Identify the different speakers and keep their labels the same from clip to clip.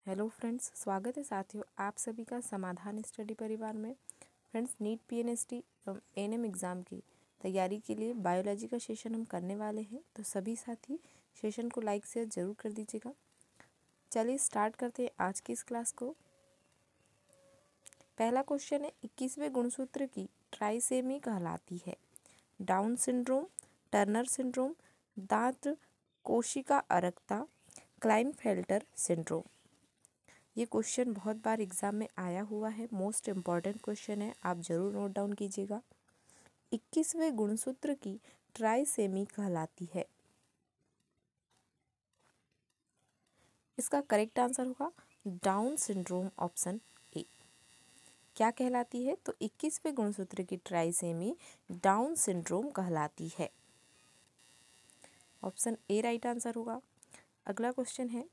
Speaker 1: Hello friends, स्वागत है साथियों आप सभी का समाधान स्टडी परिवार में। फ्रेंड्स, नीट पीएनएसटी एवं एएनएम एग्ज़ाम की तैयारी के लिए बायोलॉजी का सेशन हम करने वाले हैं, तो सभी साथी सेशन को लाइक शेयर जरूर कर दीजिएगा। चलिए स्टार्ट करते हैं आज की इस क्लास को। पहला क्वेश्चन है, 21वें गुणसूत्र की ट्राइसेमी कहलाती है? डाउन सिंड्रोम, टर्नर सिंड्रोम, दांत कोशिका अरक्ता, क्लाइनफेल्टर सिंड्रोम। ये क्वेश्चन बहुत बार एग्जाम में आया हुआ है, मोस्ट इम्पॉर्टेंट क्वेश्चन है, आप जरूर नोट डाउन कीजिएगा। 21वें गुणसूत्र की ट्राइसेमी कहलाती है? इसका करेक्ट आंसर होगा डाउन सिंड्रोम, ऑप्शन ए। क्या कहलाती है? तो 21वें गुणसूत्र की ट्राइसेमी डाउन सिंड्रोम कहलाती है। ऑप्शन ए राइट आंसर होगा। अगला क्वेश्चन है,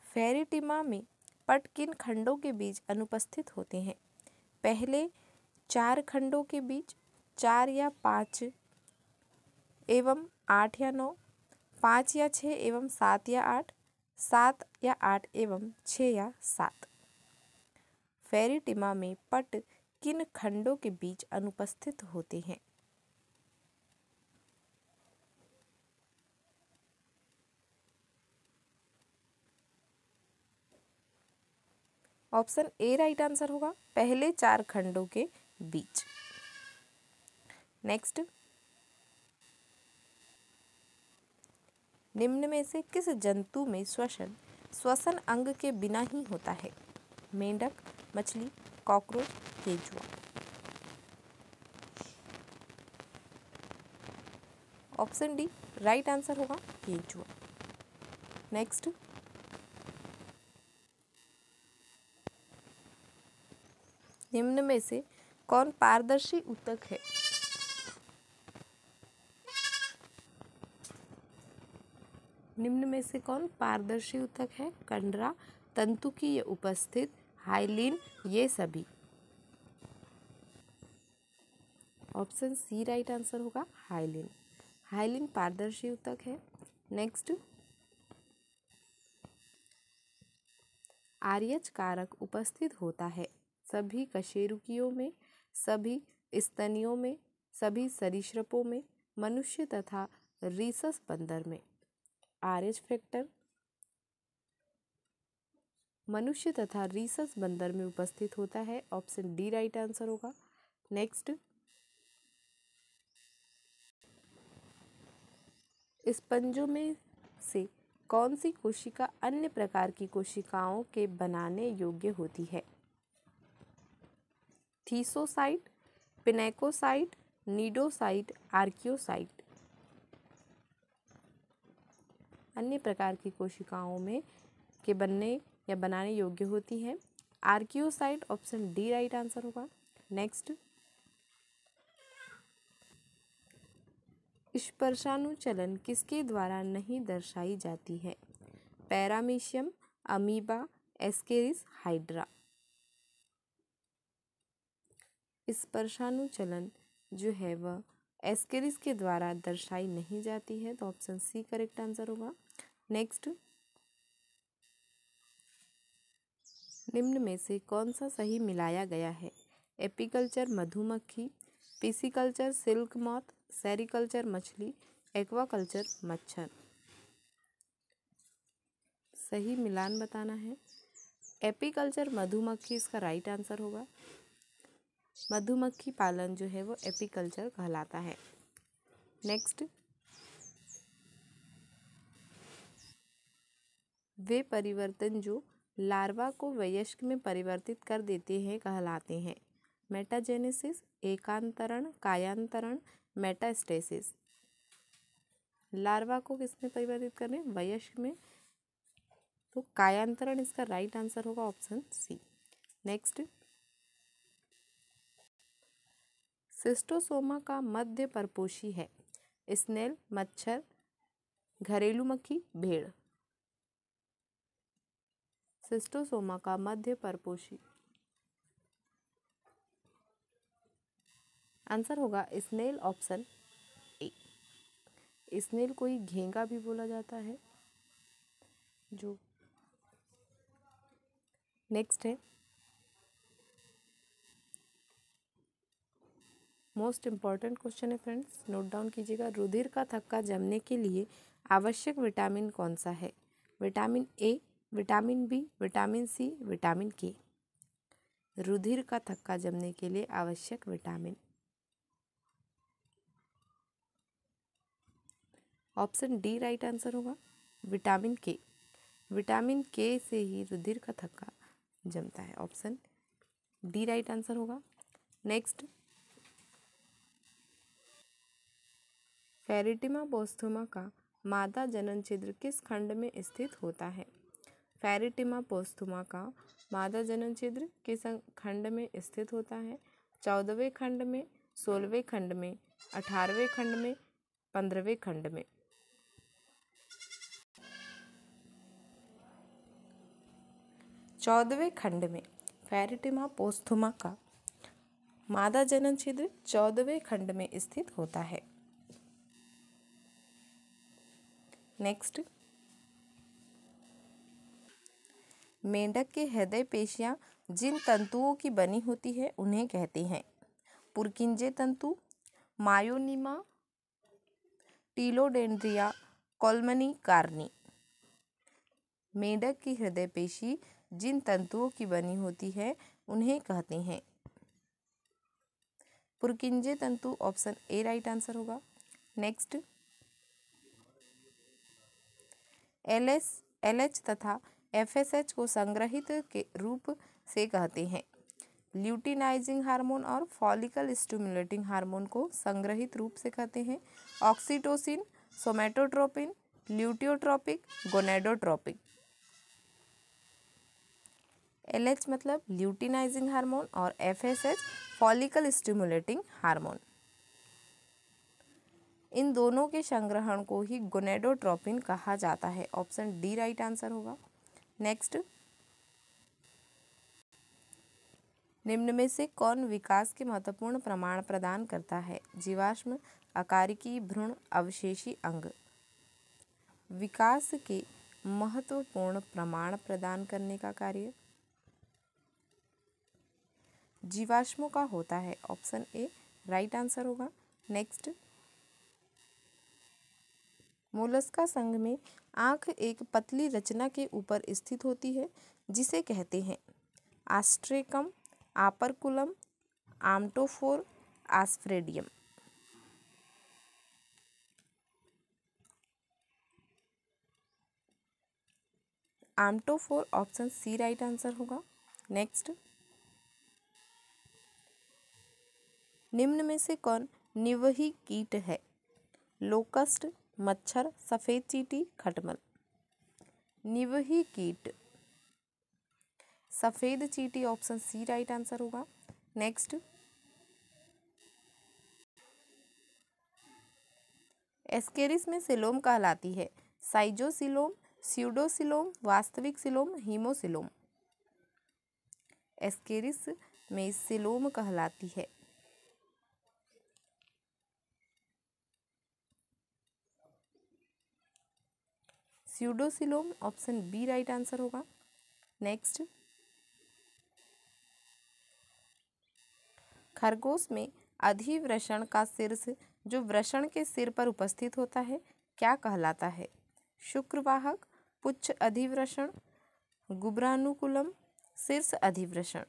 Speaker 1: फेरिटिमा में पट किन खंडों के बीच अनुपस्थित होते हैं? पहले 4 खंडों के बीच, 4 या 5 एवं 8 या 9, 5 या 6 एवं 7 या 8, 7 या 8 एवं 6 या 7। फेरिटिमा में पट किन खंडों के बीच अनुपस्थित होते हैं? ऑप्शन ए राइट आंसर होगा, पहले 4 खंडों के बीच। नेक्स्ट, निम्न में से किस जंतु में श्वसन अंग के बिना ही होता है? मेंढक, मछली, कॉकरोच, केंचुआ। ऑप्शन डी राइट आंसर होगा, केंचुआ। नेक्स्ट, निम्न में से कौन पारदर्शी ऊतक है? निम्न में से कौन पारदर्शी ऊतक है? कंडरा, तंतुकीय उपस्थित, हाइलिन, ये सभी। ऑप्शन सी राइट आंसर होगा, हाइलिन। हाइलिन पारदर्शी ऊतक है। नेक्स्ट, आर्यच कारक उपस्थित होता है सभी कशेरुकियों में, सभी स्तनियों में, सभी सरीसृपों में, मनुष्य तथा रीसस बंदर में। आरएच फैक्टर मनुष्य तथा रीसस बंदर में उपस्थित होता है। ऑप्शन डी राइट आंसर होगा। नेक्स्ट, स्पंजों में से कौन सी कोशिका अन्य प्रकार की कोशिकाओं के बनाने योग्य होती है? थीसोसाइट, पिनेकोसाइट, नीडोसाइट, आर्कियोसाइट। अन्य प्रकार की कोशिकाओं में के बनने या बनाने योग्य होती है archaeocyte. Option D right answer होगा। नेक्स्ट, स्पर्शानुचलन किसके द्वारा नहीं दर्शाई जाती है? Paramecium, amoeba, ascaris, hydra. स्पर्शानुचलन जो है वह एस्केरिस के द्वारा दर्शाई नहीं जाती है, तो ऑप्शन सी करेक्ट आंसर होगा। नेक्स्ट, निम्न में से कौन सा सही मिलाया गया है? एपीकल्चर मधुमक्खी, पिसिकल्चर सिल्क मॉथ, सेरिकल्चर मछली, एक्वाकल्चर मच्छर। सही मिलान बताना है। एपीकल्चर मधुमक्खी इसका राइट आंसर होगा। मधुमक्खी पालन जो है वो एपीकल्चर कहलाता है। नेक्स्ट, वे परिवर्तन जो लार्वा को वयस्क में परिवर्तित कर देते हैं कहलाते हैं? मेटाजेनेसिस, एकांतरण, कायांतरण, मेटास्टेसिस। लार्वा को किसमें परिवर्तित करें? वयस्क में, तो कायांतरण इसका राइट आंसर होगा, ऑप्शन सी। नेक्स्ट, सिस्टोसोमा का मध्य परपोषी है? स्नेल, मच्छर, घरेलू मक्खी, भेड़। सिस्टोसोमा का मध्य परपोषी आंसर होगा स्नेल, ऑप्शन ए। स्नेल को ही घेंगा भी बोला जाता है। जो नेक्स्ट है, मोस्ट इम्पॉर्टेंट क्वेश्चन है फ्रेंड्स, नोट डाउन कीजिएगा। रुधिर का थक्का जमने के लिए आवश्यक विटामिन कौन सा है? Vitamin A, vitamin B, vitamin C, vitamin K. रुधिर का थक्का जमने के लिए आवश्यक vitamin, option D right answer होगा, विटामिन के। विटामिन के से ही रुधिर का थक्का जमता है, ऑप्शन डी राइट आंसर होगा। नेक्स्ट, फेरिटिमा पोस्थुमा का मादा जनन छिद्र किस खंड में स्थित होता है? फेरिटिमा पोस्थुमा का मादा जनन छिद्र किस खंड में स्थित होता है? 14वें खंड में, 16वें खंड में, 18वें खंड में, 15वें खंड में। 14वें खंड में फेरिटिमा पोस्थुमा का मादा जनन छिद्र 14वें खंड में स्थित होता है। नेक्स्ट, मेंढक के हृदय पेशियां जिन तंतुओं की बनी होती है उन्हें कहते हैं? पुरकिंजे तंतु, मायोनिमा, टीलोडेंड्रिया, कोल्मनी कार्नी। मेंढक की हृदय पेशी जिन तंतुओं की बनी होती है उन्हें कहते हैं पुरकिंजे तंतु, ऑप्शन ए राइट आंसर होगा। नेक्स्ट, एलएच तथा एफएसएच को संग्रहित के रूप से कहते हैं? ल्यूटिनाइजिंग हार्मोन और फॉलिकल स्टिमुलेटिंग हार्मोन को संग्रहित रूप से कहते हैं ऑक्सीटोसिन, सोमेटोट्रोपिन, ल्यूटियोट्रोपिक, गोनेडोट्रोपिक। एलएच मतलब ल्यूटिनाइजिंग हार्मोन और एफएसएच फॉलिकल स्टिमुलेटिंग हार्मोन। इन दोनों के संग्रहण को ही गोनेडोट्रोपिन कहा जाता है, ऑप्शन डी राइट आंसर होगा। नेक्स्ट, निम्न में से कौन विकास के महत्वपूर्ण प्रमाण प्रदान करता है? जीवाश्म, आकारिकी, भ्रूण, अवशेषी अंग। विकास के महत्वपूर्ण प्रमाण प्रदान करने का कार्य जीवाश्मों का होता है, ऑप्शन ए राइट आंसर होगा। नेक्स्ट, मोलस्का संघ में आँख एक पतली रचना के ऊपर स्थित होती है जिसे कहते हैं आस्ट्रेकम, आपर्कुलम, आम्टोफोर, आस्फ्रेडियम। आम्टोफोर, ऑप्शन सी राइट आंसर होगा। नेक्स्ट, निम्न में से कौन निवही कीट है? लोकस्ट, मच्छर, सफेद चींटी, खटमल। निवही कीट सफेद चींटी, ऑप्शन सी राइट आंसर होगा। नेक्स्ट, एस्केरिस में सिलोम कहलाती है? साइजोसिलोम, स्यूडोसिलोम, वास्तविक सिलोम, हीमोसिलोम। एस्केरिस में सिलोम कहलाती है। Pseudocoelom, option B right answer होगा। नेक्स्ट, खरगोश में अधिवृषण का शीर्ष जो वृषण के सिर पर उपस्थित होता है क्या कहलाता है? शुक्रवाहक, पुच्छ अधिवृषण, गुब्रानुकुलम, शीर्ष अधिवृषण।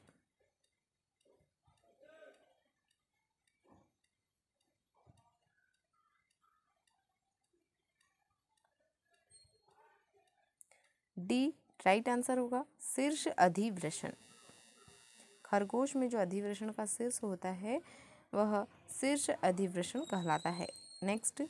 Speaker 1: डी राइट आंसर होगा, शीर्ष अधिवृषण। खरगोश में जो अधिवृषण का शीर्ष होता है वह शीर्ष अधिवृषण कहलाता है। नेक्स्ट,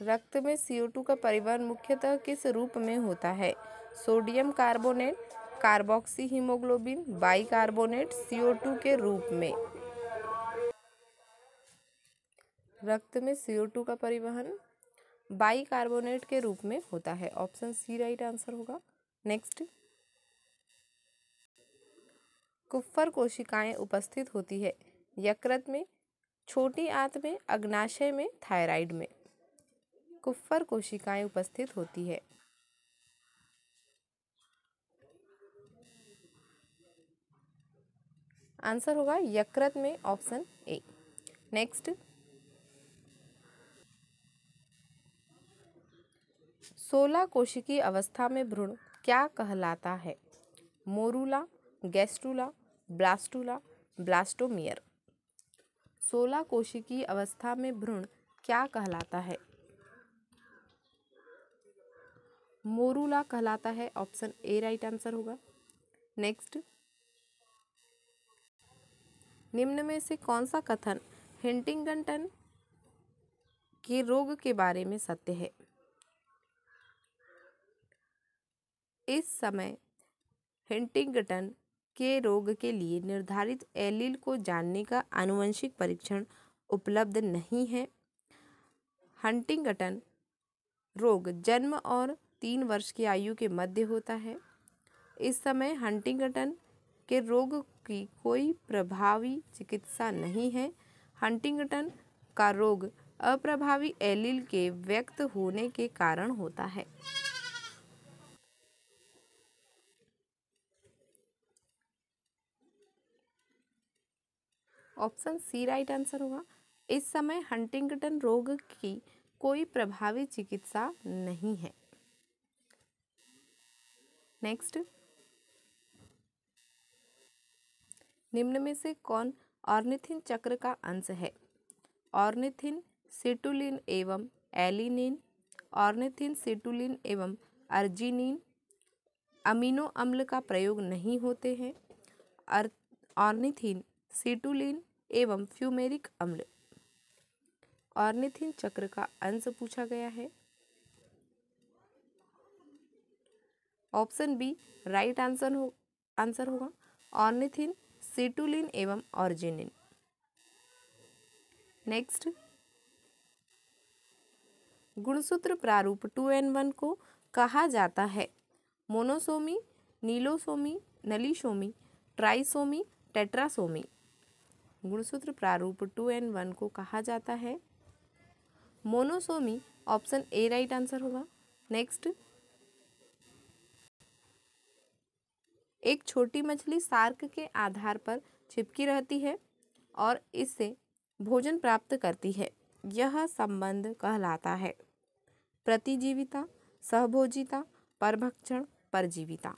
Speaker 1: रक्त में CO2 का परिवहन मुख्यतः किस रूप में होता है? Sodium carbonate, carboxy haemoglobin, bicarbonate, CO2 के रूप में। रक्त में CO2 का परिवहन बाइकार्बोनेट के रूप में होता है, ऑप्शन सी राइट आंसर होगा। नेक्स्ट, कुप्फर कोशिकाएं उपस्थित होती है यकृत में, छोटी आंत में, अग्नाशय में, थायराइड में कुप्फर कोशिकाएं उपस्थित होती है। आंसर होगा यकृत में, ऑप्शन ए। नेक्स्ट, 16 कोशिकीय अवस्था में भ्रूण क्या कहलाता है? Morula, gastrula, blastula, blastomere. 16 कोशिकीय अवस्था में भ्रूण क्या कहलाता है? मोरूला कहलाता है, ऑप्शन ए राइट आंसर होगा। नेक्स्ट, निम्न में से कौन सा कथन हंटिंगटन के रोग के बारे में सत्य है? इस समय हंटिंगटन के रोग के लिए निर्धारित एलील को जानने का आनुवंशिक परीक्षण उपलब्ध नहीं है। हंटिंगटन रोग जन्म और 3 वर्ष की आयु के मध्य होता है। इस समय हंटिंगटन के रोग की कोई प्रभावी चिकित्सा नहीं है। हंटिंगटन का रोग अप्रभावी एलील के व्यक्त होने के कारण होता है। ऑप्शन सी राइट आंसर होगा। इस समय हंटिंगटन रोग की कोई प्रभावी चिकित्सा नहीं है। नेक्स्ट, निम्न में से कौन ऑर्निथिन चक्र का अंश है? ऑर्निथिन, सिटुलिन एवं एलिनिन, ऑर्निथिन, सिटुलिन एवं अर्जिनिन। अमीनो अम्ल का प्रयोग नहीं होते हैं। ऑर्निथिन, सिटुलिन एवं फ्यूमेरिक अम्ल। ऑर्निथिन चक्र का अंश पूछा गया है। ऑप्शन बी राइट आंसर होगा। ऑर्निथिन, सिटुलिन एवं अर्जिनिन। नेक्स्ट, गुणसूत्र प्रारूप 2n1 को कहा जाता है? मोनोसोमी, नीलोसोमी, नलीसोमी, ट्राइसोमी, टेट्रासोमी। गुणसूत्र प्रारूप 2n1 को कहा जाता है monosomy, option A right answer होगा। नेक्स्ट, एक छोटी मछली शार्क के आधार पर चिपकी रहती है और इससे भोजन प्राप्त करती है। यह संबंध कहलाता है प्रतिजीविता, सहभोजिता, परभक्षण, परजीविता।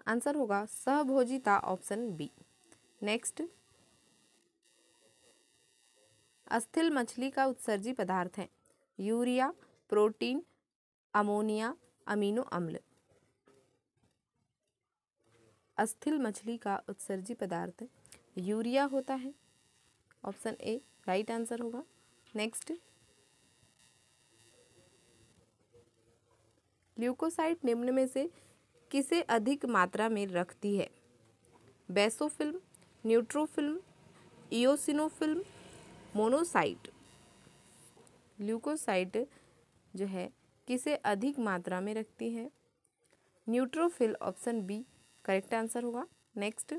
Speaker 1: आंसर होगा सहभोजिता, ऑप्शन बी। नेक्स्ट, अस्थिल मछली का उत्सर्जी पदार्थ है यूरिया, प्रोटीन, अमोनिया, अमीनो अम्ल। अस्थिल मछली का उत्सर्जी पदार्थ यूरिया होता है, ऑप्शन ए राइट आंसर होगा। नेक्स्ट, ल्यूकोसाइट निम्न में से किसे अधिक मात्रा में रखती है? बेसोफिल्म, न्यूट्रोफिल्म, इओसिनोफिल्म, मोनोसाइट। ल्यूकोसाइट जो है किसे अधिक मात्रा में रखती है? Neutrophil, option B correct answer होगा। नेक्स्ट,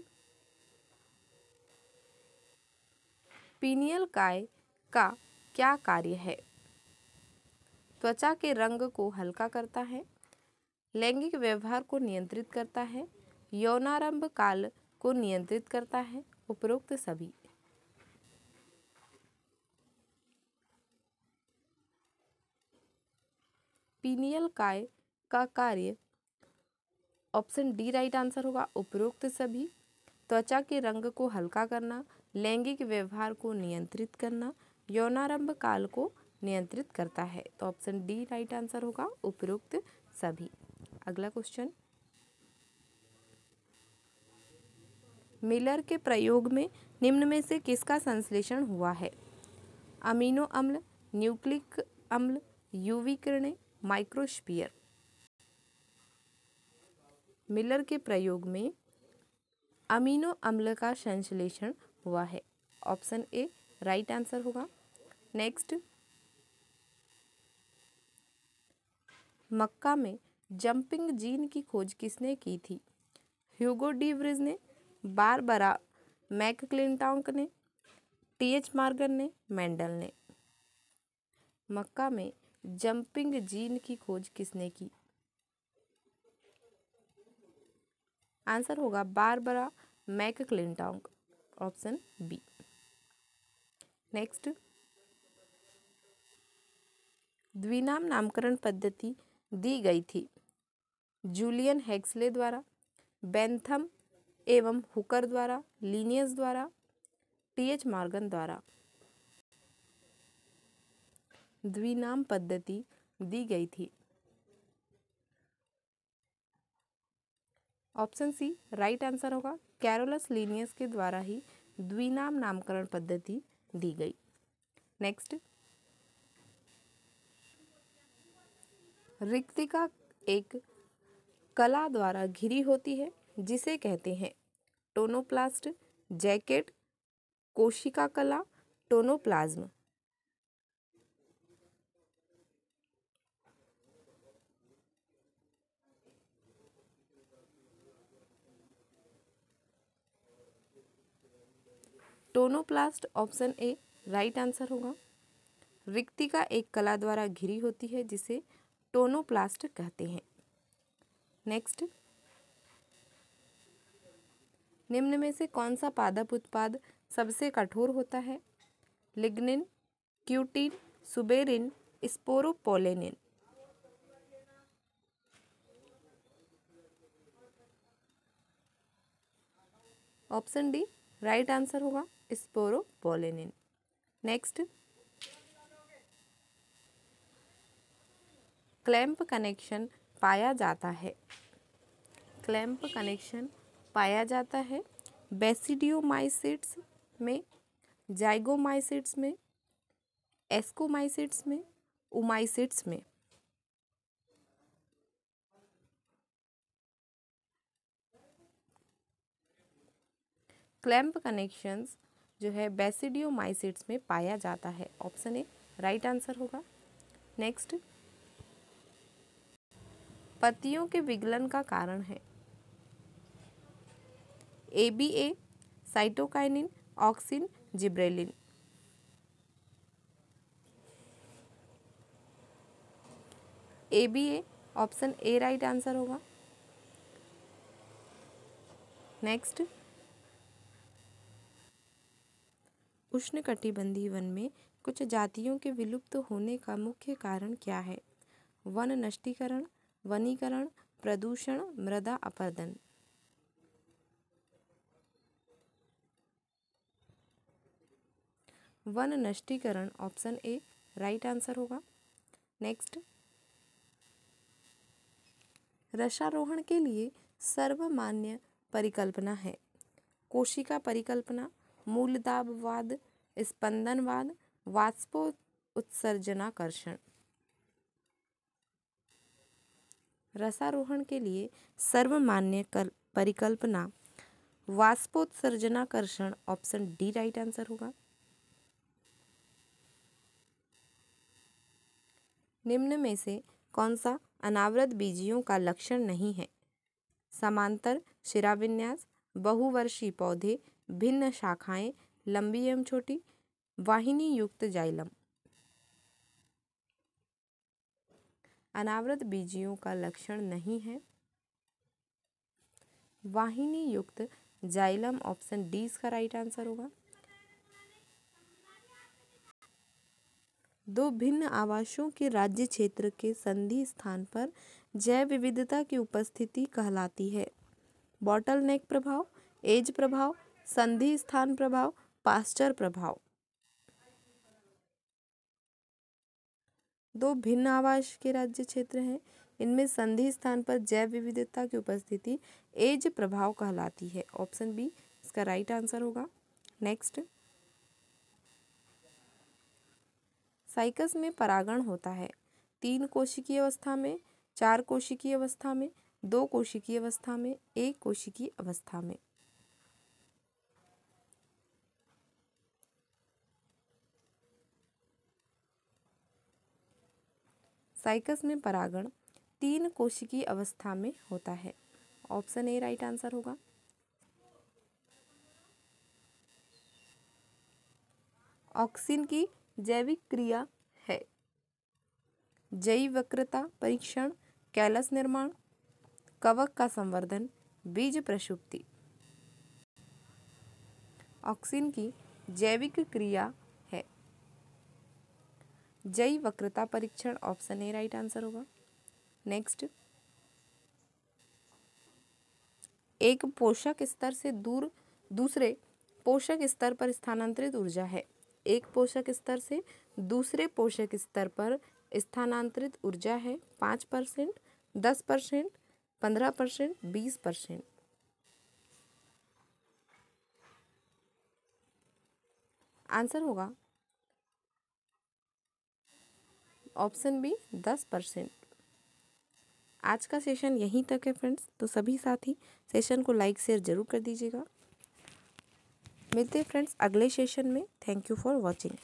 Speaker 1: पीनियल काय का क्या कार्य है? त्वचा के रंग को हल्का करता है, लैंगिक व्यवहार को नियंत्रित करता है, यौनारंभ काल को नियंत्रित करता है, उपरोक्त सभी। पीनियल काय का कार्य, ऑप्शन डी राइट आंसर होगा, उपरोक्त सभी। त्वचा के रंग को हल्का करना, लैंगिक व्यवहार को नियंत्रित करना, यौनारंभ काल को नियंत्रित करता है। तो ऑप्शन डी राइट आंसर होगा, उपरोक्त सभी। अगला क्वेश्चन, मिलर के प्रयोग में निम्न में से किसका संश्लेषण हुआ है? अमीनो अम्ल, न्यूक्लिक अम्ल, यूवी किरणें, माइक्रोस्फीयर। मिलर के प्रयोग में अमीनो अम्ल का संश्लेषण हुआ है, ऑप्शन ए राइट आंसर होगा। नेक्स्ट, मक्का में जंपिंग जीन की खोज किसने की थी? ह्यूगो डी व्रिज ने, बारबरा मैकक्लिंटॉक ने, टीएच मॉर्गन ने, मेंडल ने। मक्का में जंपिंग जीन की खोज किसने की? आंसर होगा बारबरा मैकक्लिंटॉक, ऑप्शन बी। नेक्स्ट, द्विनाम नामकरण पद्धति दी गई थी जूलियन हेक्सले द्वारा, बेंथम एवं हुकर द्वारा, लीनियस द्वारा, टीएच मॉर्गन द्वारा। द्विनाम पद्धति दी गई थी, ऑप्शन सी राइट आंसर होगा, कैरोलस लीनियस के द्वारा ही द्विनाम नामकरण पद्धति दी गई। नेक्स्ट, रिक्तिका एक कला द्वारा घिरी होती है जिसे कहते हैं टोनोप्लास्ट, जैकेट, कोशिका कला, tonoplasm. Tonoplast option A right answer होगा। रिक्तिका एक कला द्वारा घिरी होती है जिसे टोनोप्लास्ट कहते हैं। नेक्स्ट, निम्न में से कौन सा पादप उत्पाद सबसे कठोर होता है? Lignin, cutin, suberin, sporopollenin. Option D right answer होगा, स्पोरोपोलेनिन। नेक्स्ट, क्लैंप कनेक्शन पाया जाता है। क्लैंप कनेक्शन पाया जाता है बेसिडियोमाइसिट्स में, जाइगोमाइसिट्स में, एस्कोमाइसिट्स में, उमाइसिट्स में। क्लैंप कनेक्शंस जो है बेसिडियोमाइसिट्स में पाया जाता है, ऑप्शन ए राइट आंसर होगा। नेक्स्ट, पत्तियों के विगलन का कारण है ABA, cytokinin, auxin, gibberellin. ABA option A right answer होगा। नेक्स्ट, उष्णकटिबंधीय वन में कुछ जातियों के विलुप्त होने का मुख्य कारण क्या है? वन नष्टीकरण, वनीकरण, प्रदूषण, मृदा अपरदन। वन नष्टीकरण ऑप्शन ए राइट आंसर होगा। नेक्स्ट, रसारोहण के लिए सर्वमान्य परिकल्पना है कोशिका परिकल्पना, मूलदाबवाद, स्पंदनवाद, वाष्पोत्सर्जनाकर्षण। रसारोहण के लिए सर्वमान्य परिकल्पना वाष्पोत्सर्जनाकर्षण, ऑप्शन डी राइट आंसर होगा। निम्न में से कौन सा अनावृत बीजियों का लक्षण नहीं है? समांतर शिराविन्यास, बहुवर्षीय पौधे, भिन्न शाखाएं, लंबी एवं छोटी, वाहिनी युक्त जाइलम। अनावृत बीजियों का लक्षण नहीं है वाहिनी युक्त जाइलम, ऑप्शन डी इसका राइट आंसर होगा। दो भिन्न आवासों के राज्य क्षेत्र के संधि स्थान पर जैव विविधता की उपस्थिति कहलाती है बॉटलनेक प्रभाव, एज प्रभाव, संधि स्थान प्रभाव, पास्चर प्रभाव। दो भिन्न आवास के राज्य क्षेत्र हैं, इनमें संधि स्थान पर जैव विविधता की उपस्थिति एज प्रभाव कहलाती है, ऑप्शन बी इसका राइट आंसर होगा। नेक्स्ट, साइकस में परागण होता है 3 कोशिकीय अवस्था में, 4 कोशिकीय अवस्था में, 2 कोशिकीय अवस्था में, 1 कोशिकीय अवस्था में। साइकस में परागण तीन कोशिकीय अवस्था में होता है। ऑप्शन ए राइट आंसर होगा। ऑक्सिन की जैविक क्रिया है जैव वक्रता परीक्षण, कैलस निर्माण, कवक का संवर्धन, बीज प्रसुप्ति। ऑक्सिन की जैविक क्रिया है जैव वक्रता परीक्षण। ऑप्शन ए राइट आंसर होगा। नेक्स्ट, एक पोषक स्तर से दूसरे पोषक स्तर पर स्थानांतरित ऊर्जा है। एक पोषक स्तर से दूसरे पोषक स्तर पर स्थानांतरित ऊर्जा है 5%, 10%, 15%, 20%। आंसर होगा ऑप्शन बी 10%। आज का सेशन यहीं तक है फ्रेंड्स, तो सभी साथी सेशन को लाइक शेयर जरूर कर दीजिएगा। मिलते हैं फ्रेंड्स अगले सेशन में। Thank you for watching.